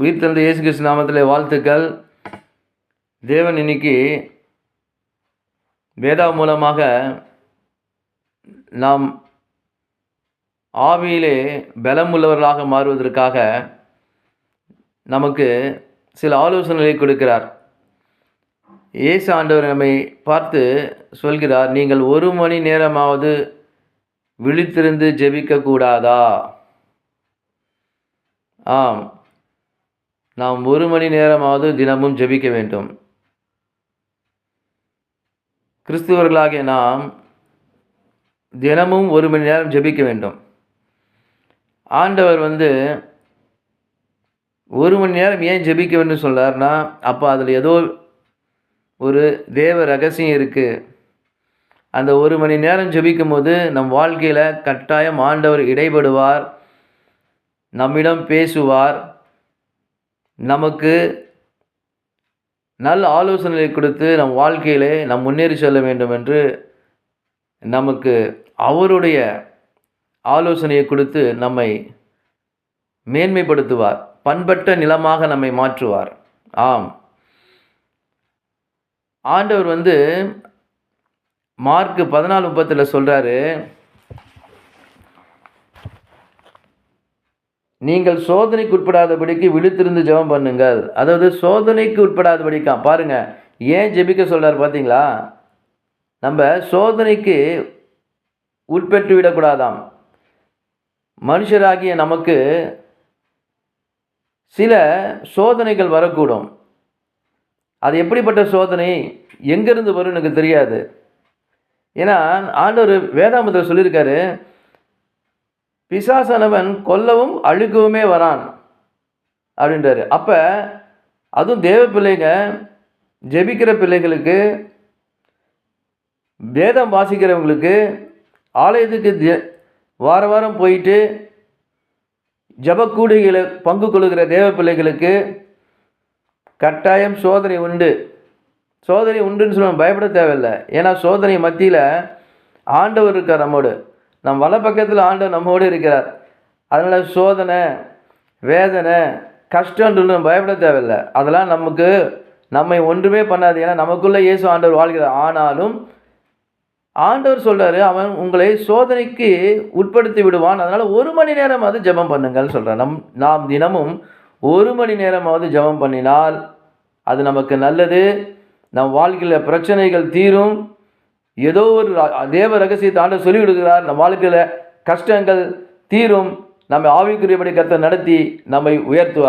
உயிர் தந்த இயேசு கிறிஸ்து நாமத்திலே வாழ்த்துக்கள். தேவன் இன்னைக்கு வேதா மூலமாக நாம் ஆவியிலே பலம் உள்ளவர்களாக மாறுவதற்காக நமக்கு சில ஆலோசனைகளை கொடுக்கிறார். இயேசு ஆண்டவர் நம்மை பார்த்து சொல்கிறார், நீங்கள் 1 மணி நேரமாவது விழித்திருந்து ஜெபிக்க கூடாதா? ஆம், நாம் 1 மணி நேரமாவது தினமும் ஜெபிக்க வேண்டும். கிறிஸ்துவர்களாகிய நாம் தினமும் 1 மணி நேரம் ஜெபிக்க வேண்டும். ஆண்டவர் 1 மணி நேரம் ஏன் ஜெபிக்க வேண்டும் சொல்றாருன்னா, அப்போ அதில் ஏதோ ஒரு தேவ ரகசியம் இருக்குது. அந்த 1 மணி நேரம் ஜெபிக்கும் போது நம் வாழ்க்கையில் கட்டாயம் ஆண்டவர் இடைபடுவார், நம்மிடம் பேசுவார், நமக்கு நல்ல ஆலோசனைகளை கொடுத்து நம் வாழ்க்கையிலே நாம் முன்னேறி செல்ல வேண்டும் என்று நமக்கு அவருடைய ஆலோசனையை கொடுத்து நம்மை மேன்மைப்படுத்துவார், பண்பட்ட நிலமாக நம்மை மாற்றுவார். ஆம், ஆண்டவர் மார்க் 14:30 சொல்கிறாரு, நீங்கள் சோதனைக்கு உட்படாதபடிக்கு விழித்திருந்து ஜெபம் பண்ணுங்கள். அதாவது சோதனைக்கு உட்படாதபடிக்கா பாருங்க, ஏன் ஜெபிக்க சொல்றாரு பார்த்தீங்களா? நம்ம சோதனைக்கு உட்பட்டு விடக்கூடாதாம். மனுஷராகிய நமக்கு சில சோதனைகள் வரக்கூடும். அது எப்படிப்பட்ட சோதனை, எங்கிருந்து வரும் எனக்கு தெரியாது. ஏன்னா ஆண்டவர் வேதாமத்தில் சொல்லியிருக்காரு, பிசாசானவன் கொல்லவும் அழிக்கவுமே வரான் அப்படின்றாரு. அப்போ அதுவும் தேவ பிள்ளைங்க, ஜெபிக்கிற பிள்ளைகளுக்கு, வேதம் வாசிக்கிறவங்களுக்கு, ஆலயத்துக்கு வார வாரம் போயிட்டு ஜபக்கூடுகளை பங்கு கொள்கிற தேவ பிள்ளைகளுக்கு கட்டாயம் சோதனை உண்டு. சோதனை உண்டுன்னு சொல்ல பயப்பட தேவையில்லை. ஏன்னா சோதனை மத்தியில் ஆண்டவர் இருக்கார் நம்மோடு. நம் வல பக்கத்தில் ஆண்டவர் நம்மோடு இருக்கிறார். அதனால் சோதனை, வேதனை, கஷ்டம்னு நம்ம பயப்பட தேவையில்லை. அதெல்லாம் நம்மை ஒன்றுமே பண்ணாது. ஏன்னா நமக்குள்ளே இயேசு ஆண்டவர் வாழ்கிறார். ஆனாலும் ஆண்டவர் சொல்கிறாரு, அவன் உங்களை சோதனைக்கு உட்படுத்தி விடுவான். அதனால் 1 மணி நேரமாவது ஜெபம் பண்ணுங்கள்னு சொல்கிறார். நாம் தினமும் 1 மணி நேரமாவது ஜெபம் பண்ணினால் அது நமக்கு நல்லது. நம் வாழ்க்கையில் பிரச்சனைகள் தீரும். ஏதோ ஒரு தேவ ரகசியத்தை ஆண்டவர் சொல்லி விடுகிறார். நம் வாழ்க்கையில் கஷ்டங்கள் தீரும். நம்மை ஆவிக்குரியபடி கர்த்தர் நடத்தி நம்மை உயர்த்துவார்.